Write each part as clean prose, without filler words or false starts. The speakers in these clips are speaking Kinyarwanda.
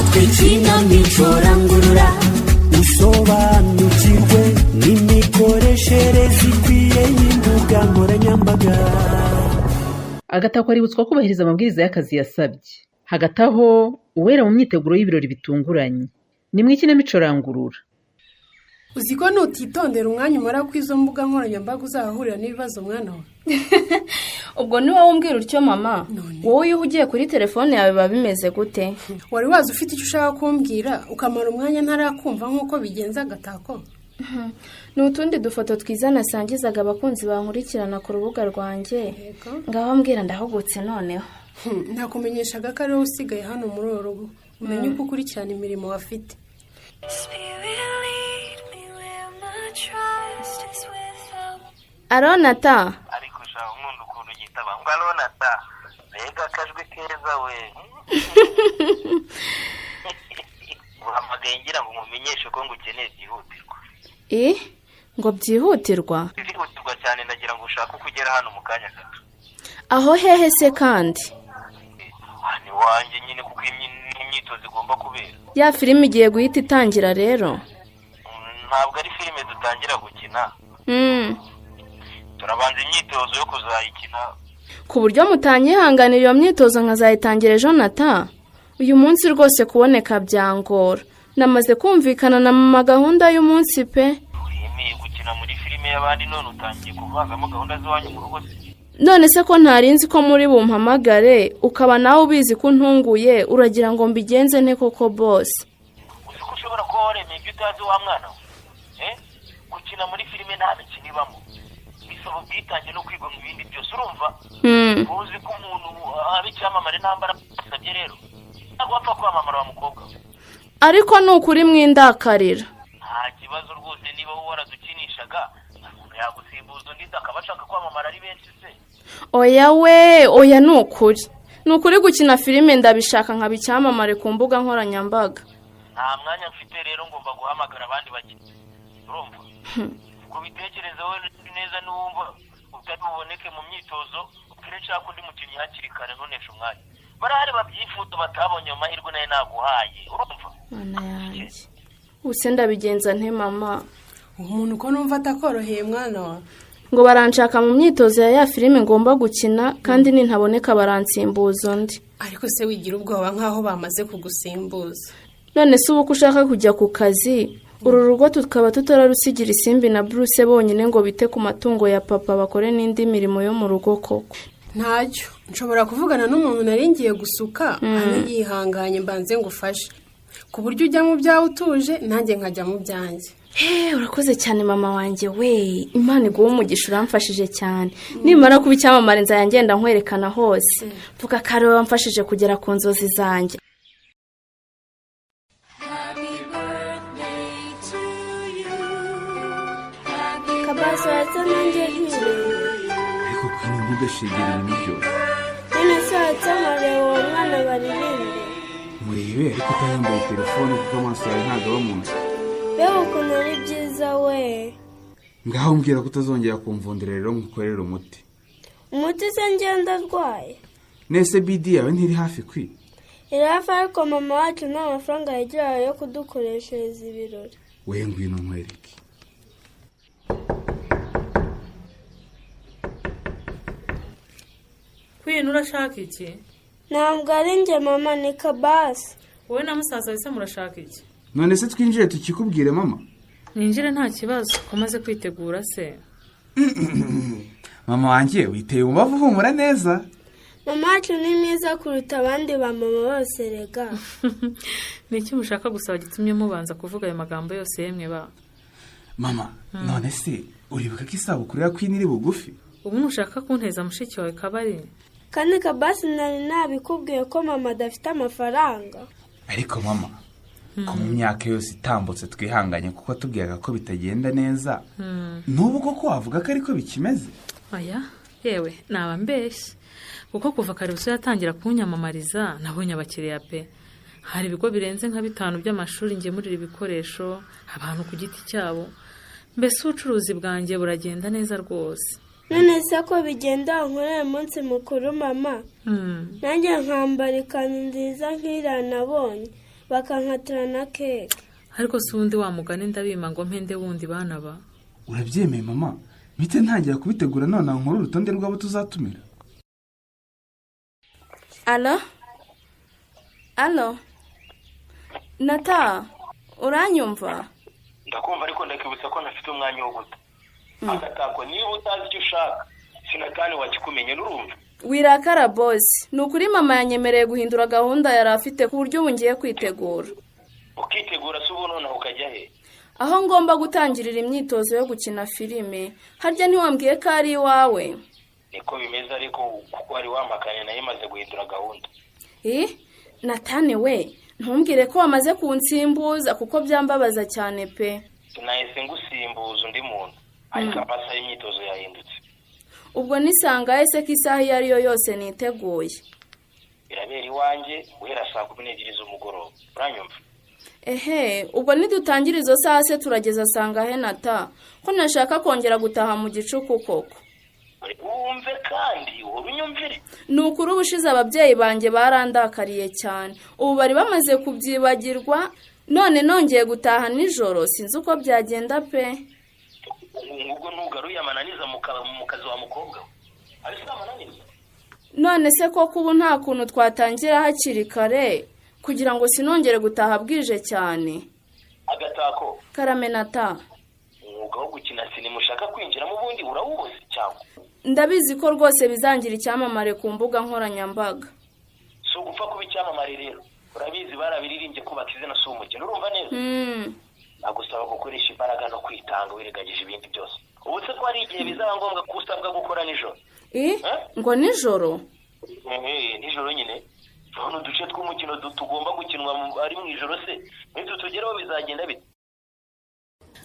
natwe ikinamico rangurura usobanukirwe n'imikoreshereze ikwiye y'imbuga nkoranyambaga. Agatako aributswa kubahiriza amabwiriza y'akazi yasabye. Hagati aho uwera mu myiteguro y'ibirori bitunguranye. Ni mu ikinamico rangurura. Uzi ko nutitondera umwanya umara ku izo mbuga nkoranyambaga uzahahurira n'ibibazo mwana we. Ubwo ni wowe umbwira utyo mama. Wowe iyo ugiye kuri telefone yawe biba bimeze gute? Wari wazi ufite icyo ushaka kumbwira ukamara umwanya ntarakumva nk'uko bigenza Agatako. Ni utundi dufoto twiza nasangizaga abakunzi bankurikirana ku rubuga rwanjye. Ngaho mbwira ndahugutse noneho. Nakumenyeshaga ko ari wowe usigaye hano muri uru rugo. Umenye uko ukurikirana imirimo wafite. Aronata. Ariko sha umuntu ukuntu yitaba ngo Aronata. Mbega akajwi keza we. Uhamagaye ngira ngo mumenyeshe ko ngukeneye byihutirwa. Ngo byihutirwa? Byihutirwa cyane ndagira ngo ushaka kugera hano mu kanya gato. Aho hehe se kandi? Ni wanjye nyine kuko imyitozo igomba kubera. Ya filime igiye guhita itangira rero. Ntabwo ari filime dutangira gukina. Turabanza imyitozo yo kuzayikina. Ku buryo mutanyihanganira iyo myitozo nkazayitangira Jonathan. Uyu munsi rwose kuboneka byangora. Namaze kumvikana na mama gahunda y'umunsi pe. Urimiye gukina muri filime y'abandi none utangiye kuvangamo gahunda z'iwanyu mu rugo. None se ko ntarinzi ko muri bumpamagare ukaba nawe ubizi ko ntunguye uragira ngo mbigenze nte koko boss? Uzi ko ushobora kuba waremeye ibyo utazi wa mwana we. Gukina muri filime nta mikino ibamo. Bisaba ubwitange no kwiga mu bindi byose urumva. Uzi ko umuntu abicyamamare ntambara asabye rero. Ntabwo wapfa kwamamara wa mukobwa. Ariko ni ukuri mwindakarira. Nta kibazo rwose niba wowe waradukinishaga umuntu yagusimbuza undi akaba ashaka kwamamara ari benshi se. Oya ni ukuri. Ni ukuri gukina filime ndabishaka nkabicyamamare ku mbuga nkoranyambaga. Nta mwanya mfite rero ngomba guhamagara abandi bagiye. Urumva? Kubitekereza wowe neza n'uwumva utabiboneke mu myitozo ukirecha kundi mukinyi hakiri kare ntonesha umwanya. Barahari babyifuza batabonye amahirwe naye naguhaye. Urumva? Mana yanjye. Use ndabigenza nte mama? Umuntu ko numva atakoroheye mwana wa. Ngo baranshaka mu myitozo ya filime ngomba gukina kandi nintaboneka baransimbuza undi. Ariko se wigira ubwoba nkaho bamaze kugusimbuza. None se ubu ushaka kujya ku kazi uru rugo tukaba tutararusigira isimbi na Bruce bonyine ngo bite ku matungo ya papa bakore n'indi mirimo yo mu rugo koko. Ntacyo nshobora kuvugana n'umuntu naringiye gusuka yihanganye mbanze ngufashe ku buryo ujya mu byawe utuje nanjye nkajya mu byanjye. Urakoze cyane mama wanjye we. Imana iguhe umugisha uramfashije cyane. Nimara kuba icyamamare nzayangenda nkwerekana hose. Vuga kare wamfashije kugera ku nzozi zanjye. Kabasa yatangiye kwireba. Ariko kwini ntidashigirira ibyo. None se yatamare uwo mwana baririmbe. Murebe ariko utayambaye telefone kuko amaso yawe ntago aba mu nzu. Beho ukuntu ari byiza we. Ngaho mbwira ko utazongera kumvundira rero ngukorera umuti. Umuti se ngenda arwaye. Nese BD yawe ntiri hafi kwi. Iri hafi ariko mama wacu nta mafaranga yagira yo kudukoreshereza ibirori. We ngwino nkwereke. Kwini urashaka iki? Ntabwo ari njye mama ni Kabasi. Wowe na musaza wese murashaka iki? None se twinjire tukikubwire mama? Ninjire nta kibazo kumaze kwitegura se. Mama wanjye witeye umubavu humura neza. Mama wacu ni mwiza kuruta abandi ba mama bose rega. Niki mushaka gusaba gitumye mubanza kuvuga ayo magambo yose yemwe ba? Mama, none se uribuka ko isabukuru ya Queen iri bugufi? Ubu nushaka kunteza mushiki wawe Kabari? Kandi Kabasi nari nabikubwiye ko mama adafite amafaranga. Ariko mama, ko mu myaka yose itambutse twihanganye kuko tubwiraga ko bitagenda neza. Nubwo ko wavuga ko ariko bikimeze. Aya, yewe naba mbeshye. Kuko kuva kare uso yatangira kunyamamariza nabonye abakiriya pe. Hari ibigo birenze nka 5 by'amashuri ngemurira ibikoresho abantu ku giti cyabo. Mbese ubucuruzi bwanjye buragenda neza rwose. None se ko bigenda nkorera umunsi mukuru mama. Nanjye nkambara ikanzu nziza nk'iranabonye. bakankatira na keke. ariko si ubundi wa mugani ndabima ngo mpende wundi bana ba. urabyemeye mama bite ntangira kubitegura none nkuru urutonde rw'abo tuzatumira. alo Nata uranyumva? ndakumva ariko ndakibutsa ko ntafite umwanya wo guta. Agatako niba utazi icyo ushaka sinatani wakikumenye n'urumva. Wirakara boss, nukuri mama yanyemereye guhindura gahunda yari afite ku buryo bungiye kwitegura. Ukitegura se ubu none ukajya he? Aho ngomba gutangirira imyitozo yo gukina filime. Harya ntiwambwiye ko ari iwawe? Niko bimeze ariko kuko ari wamakanye nayo imaze guhindura gahunda. Natane we, ntumbwire ko wamaze kunsimbuza kuko byambabaza cyane pe. Sinahise ngusimbuza undi muntu. Ariko amasaha y'imyitozo yahindutse. Ubwo nisanga ese ko isaha iyo ariyo yose niteguye. Birabera iwanjye guhera saa 12 z'umugoroba. Uranyumva? Ubwo nidutangira izo saha se turageza sanga he Nata? Ko nashaka kongera gutaha mu gicuku koko. Wumve kandi ubinyumvire. Nukuri ubushize ababyeyi banjye barandakariye cyane. Ubu bari bamaze kubyibagirwa none nongeye gutaha nijoro sinzi uko byagenda pe. Ubwo ntugaruye amananiza mu kazi wa mukobwa. Ari samananiza. None se koko ubu nta kuntu twatangira hakiri kare kugira ngo sinongere gutaha bwije cyane. Agatako. Karame Nata. Umwuga wo gukina sinema ushaka kwinjiramo ubundi urawuzi cyangwa? Ndabizi ko rwose bizangira icyamamare ku mbuga nkoranyambaga. So gupfa kuba icyamamare rero. Urabizi barabiririmbye kubaka izina si umukino urumva neza. Agusaba gukoresha imbaraga no kwitanga wiregagije ibindi byose. Ubu se ko ari igihe bizaba ngombwa ko usabwa gukora nijoro. Ngo nijoro? Nijoro nyine. None uduce tw'umukino tugomba gukinwa ari mu ijoro se. Nitutugeraho bizagenda bite?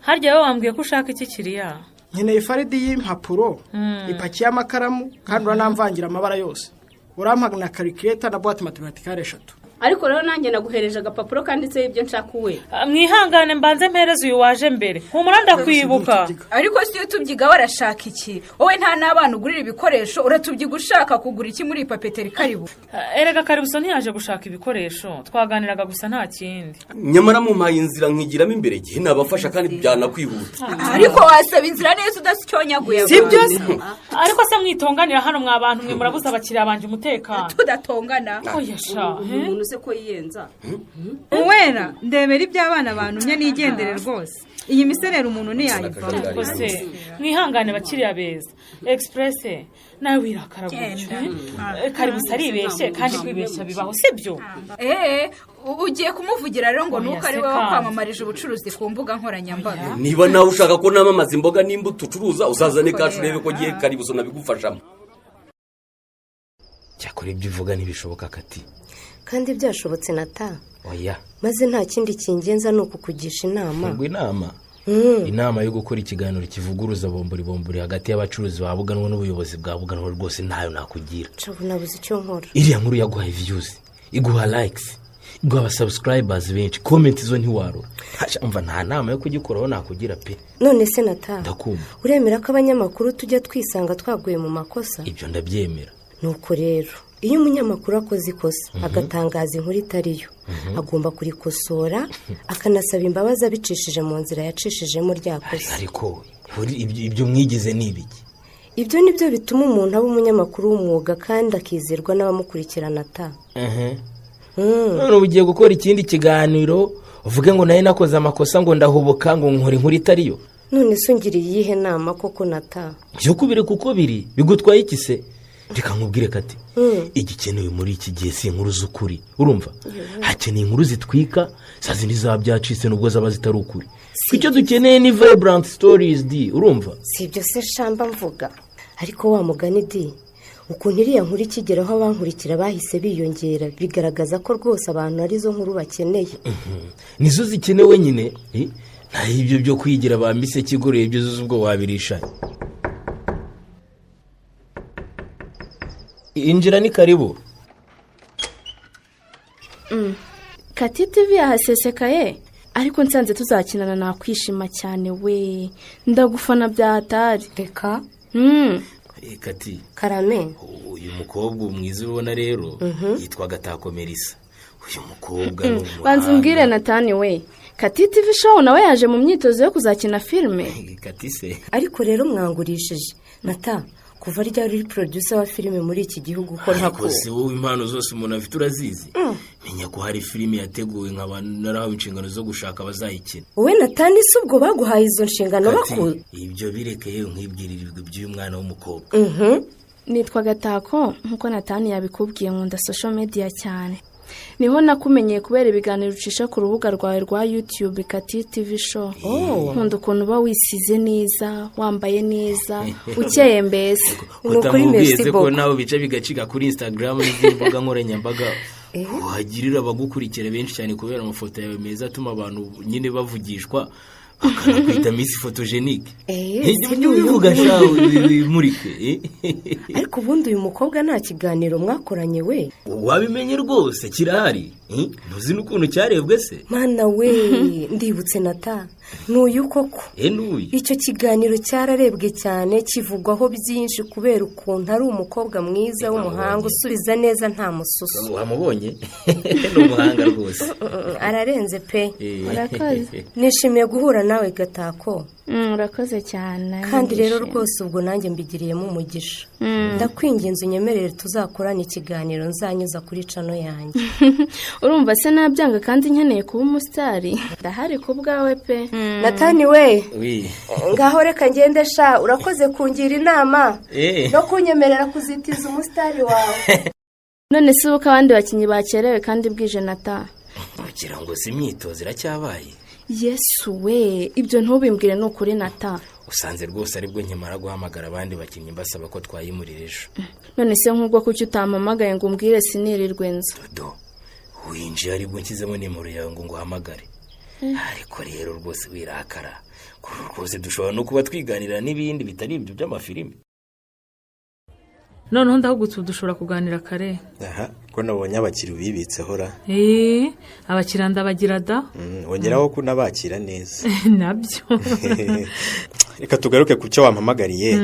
Harya wowe wambwiye ko ushaka iki kiriya? Nkeneye ifaridi y'impapuro, ipaki y'amakaramu kandi uranamvangira amabara yose. Urampa na calculator na boîte mathématicale 3. Ariko rero nanjye naguhereje agapapuro kanditseho ibyo nshaka uwe. Mwihangane mbanze mpereze uyu waje mbere. Humura ndakwibuka. Ariko si yo tubyiga warashaka iki? Wowe nta nabana ugurira ibikoresho uratubyiga ushaka kugura iki muri papeteri Karibu? Erega Karibuso ntiyaje gushaka ibikoresho. Twaganiraga gusa nta kindi. Nyamara mu mayinzira nkigiramo imbere gihe nabafasha kandi byanakwihuta. Ariko wasaba inzira neza udasicyonyaguye. Sibyo se? Ariko se mwitonganira hano mwa bantu mwe murabuza abakiriya banje umutekano. Tudatongana. Oya sha. Ko yiyenza Uwera ndemera iby'abana bantumye nigendere rwose. Iyi miserero umuntu ntiyayivamo rwose. Mwihangane bakiriya beza. Express nawe wirakara gutyo. Karibusa aribeshye kandi kwibeshya bibaho sibyo? Ugiye kumuvugira rero ngo nuko ari wowe kwamamarije ubucuruzi ku mbuga nkoranyambaga. Niba nawe ushaka ko namamaza imboga n'imbuto ucuruza usazane kacu urebe ko gihe Karibuso nabigufashamo. Cyakora ibyo uvuga ntibishoboka kati. Kandi byashobotse Nata. Oya. Maze nta kindi kingenza nuko kugisha inama. Ngo inama. Inama yo gukora ikiganiro kivuguruza bombori hagati y'abacuruzi babuganwa n'ubuyobozi bwa buganwa rwose ntayo nakugira. Nabuze icyo nkora. Iriya nkuru yaguha views, iguha likes, iguha subscribers benshi, comment zo ntiwarura. Umva nta nama yo kugikoraho nakugira pe. None se Nata. Ndakumva. Uremera ko abanyamakuru tujya twisanga twaguye mu makosa? Ibyo ndabyemera. Nuko rero iyo umunyamakuru akoze ikosa agatangaza inkuru itariyo agomba kurikosora akanasaba imbabazi abicishije mu nzira yacishijemo ryakosa. Ariko ibyo mwigize nibiki? Ibyo nibyo bituma umuntu aba umunyamakuru w'umwuga kandi akizerwa n'abamukurikirana ta. None ugiye gukora ikindi kiganiro uvuge ngo naye nakoze amakosa ngo ndahubuka ngo nkore inkuru itariyo. None se ungiriye iyihe nama koko Nata? Byo kubire kuko biri bigutwaye iki se? Reka nkubwire kati igikenewe muri iki gihe si inkuru z'ukuri urumva hakeneye inkuru zitwika sazindi zabyacitse nubwo zaba zitari ukuri icyo dukeneye ni vibrant stories di urumva si ibyo se shamba mvuga ariko wa mugani di ukuntu iriya nkuru ikigeraho abankurikira bahise biyongera bigaragaza ko rwose abantu ari zo nkuru bakeneye nizo zikenewe nyine nta ibyo byo kwigira bambise kigoreye ibyo zuzubwo wabirisha. Injira ni karibu. Kati TV yahasesekaye ariko nsanze tuzakinana nakwishima cyane we ndagufana byahatari. Reka Kati Karame uyu mukobwa mwiza ubona rero yitwa Gatako Melissa uyu mukobwa ni banza umbwire Natani we Kati TV show nawe yaje mu myitozo yo kuzakina filime. Kati se ariko rero mwangurishije Nata kuva ryari uri producer wa filime muri iki gihugu ko ntako se wowe impano zose umuntu afite urazizi menya ko hari filime yateguwe nk'abantu narahawe inshingano zo gushaka abazayikina. wowe Natani se ubwo baguhaye izo nshingano bako ibyo birekeye nkibwiririrwe by'uyu mwana w'umukobwa. Nitwa Gatako nkuko Natani yabikubwiye nkunda social media cyane. Niho nakumenyeye kubera ibiganiro ucisha ku rubuga rwawe rwa YouTube Kati TV show. Nkunda ukuntu uba wisize neza, wambaye neza, ukeye mbese. Utamubwiye ko nawe bica bigacika kuri Instagram n'imbuga nkoranyambaga. Wagirira abagukurikira benshi cyane kubera amafoto yawe meza atuma abantu nyine bavugishwa. Akanakwita Miss Photogenique. Ibyo bivuga shawe murike. Ariko ubundi uyu mukobwa nta kiganiro mwakoranye we. Wabimenye rwose kirahari. Ntuzi n'ukuntu cyarebwe se. Mana we ndibutse Nata. Nuyu koko. Nuyu. Icyo kiganiro cyararebwe cyane kivugwaho byinshi kubera ukuntu ari umukobwa mwiza w'umuhanga usubiza neza nta mususu. Wamubonye? N'umuhanga rwose. Ararenze pe. Urakoze. Nishimiye guhura nawe Gatako. Urakoze cyane. Kandi rero rwose ubwo nanjye mbigiriyemo umugisha. Ndakwinginze unyemerere tuzakorana ikiganiro nzanyuza kuri channel yanjye. Urumva se nabyanga kandi nkeneye kuba umusitari. Ndahari ku bwawe pe. Natani we. Oui. Ngaho reka ngende sha urakoze kungira inama. No kunyemerera kuzitiza umusitari wawe. None se uko abandi bakinyi bakerewe kandi bwije Nata. Kugira ngo simyitozo iracyabaye. Yesu we ibyo ntubimbwire n'ukuri Nata. Usanze rwose aribwo nkimara guhamagara abandi bakinyi mbasaba ko twayimurira ejo. None se nk'ubwo kuki utampamagaye ngo umbwire sinirirwe nza. Dodo winjiye aribwo nshyizemo nimero yawe ngo nguhamagare. Ariko rero rwose wirakara rwose dushobora no kuba twiganira n'ibindi bitari ibyo by'amafilime. Noneho ndahugutse dushobora kuganira kare. Ko nabonye abakiri bibitseho ra. Abakira ndabagira da. Wongeraho ko nabakira neza. Nabyo. Reka tugaruke ku cyo wampamagariye.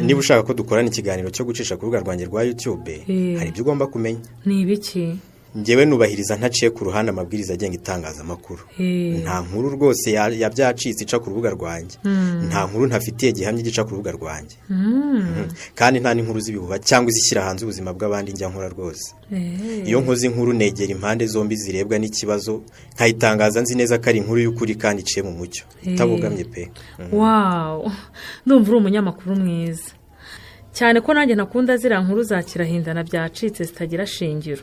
Niba ushaka ko dukorana ikiganiro cyo gucisha ku rubuga rwanjye rwa YouTube, hari ibyo ugomba kumenya. Ni ibiki? Ngewe nubahiriza ntaciye ku ruhande amabwiriza agenga itangazamakuru. Nta nkuru rwose yabyacitse ica ku rubuga rwanjye. Nta nkuru ntafitiye gihamye gica ku rubuga rwanjye. Kandi nta n'inkuru z'ibihuha cyangwa izishyira hanze ubuzima bw'abandi njya nkora rwose. Iyo nkoze inkuru negera impande zombi zirebwa n'ikibazo nkayitangaza nzi neza ko ari inkuru y'ukuri kandi iciye mu mucyo itabogamye pe. Wow, ndumva uri umunyamakuru mwiza cyane ko nanjye nakunda zira nkuru za kirahindana byacitse zitagira shingiro.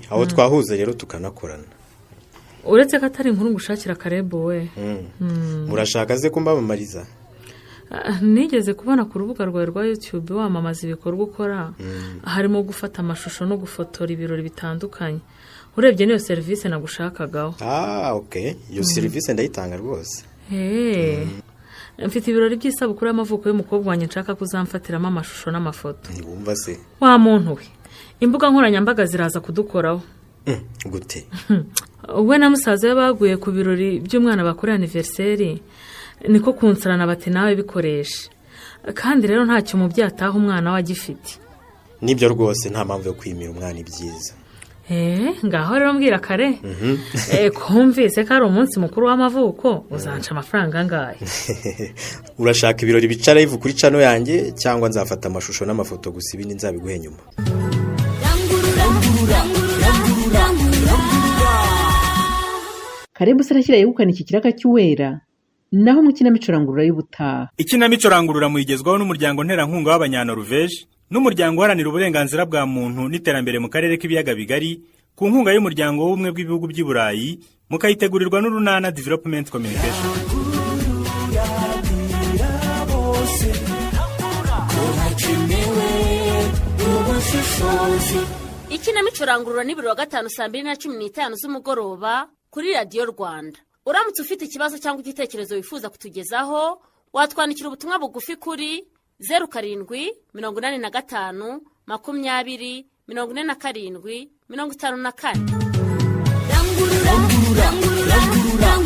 Aho twahuza rero tukanakorana. Uretse ko atari inkuru ngushakira Karebo we. Murashaka ze kumbamamariza? Nigeze kubona ku rubuga rwawe rwa YouTube wamamaza ibikorwa ukora. Harimo gufata amashusho no gufotora ibirori bitandukanye. Urebye niyo service nagushakagaho. Okay. Iyo service ndayitanga rwose. Mfite ibirori by'isabukuru y'amavuko y'umukobwa wanjye nshaka kuzamfatiramo amashusho n'amafoto. Wumva se? Wa muntu we. Imbuga nkoranyambaga ziraza kudukoraho. Gute? We na musaza we baguye ku birori by'umwana bakora anniversaire. Niko kunsarana bati nawe bikoresha. Kandi rero ntacyo mu byataho umwana we agifite. Nibyo rwose nta mpamvu yo kwimira umwana ibyiza. Ngaho rero mbwira kare. Kumvise ko ari umunsi mukuru w'amavuko uzanca amafaranga angahe? Urashaka ibirori bica live kuri channel yanjye cyangwa nzafata amashusho n'amafoto gusa ibindi nzabiguhe nyuma? Karebo sarashyira yegukana iki kiraka cy'uwera. Naho mu kinamico rangurura y'ubutaha. Ikinamico rangurura muyigezwaho n'umuryango nterankunga w'Abanya-Norvège n'umuryango uharanira uburenganzira bwa muntu n'iterambere mu karere k'ibiyaga bigari ku nkunga y'umuryango w'ubumwe bw'ibihugu by'i Burayi mukayitegurirwa n'Urunana Development Communication. Ikinamico rangurura ni buri wa gatanu saa 2:15 z'umugoroba kuri Radio Rwanda. Uramutse ufite ikibazo cyangwa igitekerezo wifuza kutugezaho watwandikira ubutumwa bugufi kuri 0785 20 47 54. Rangurura.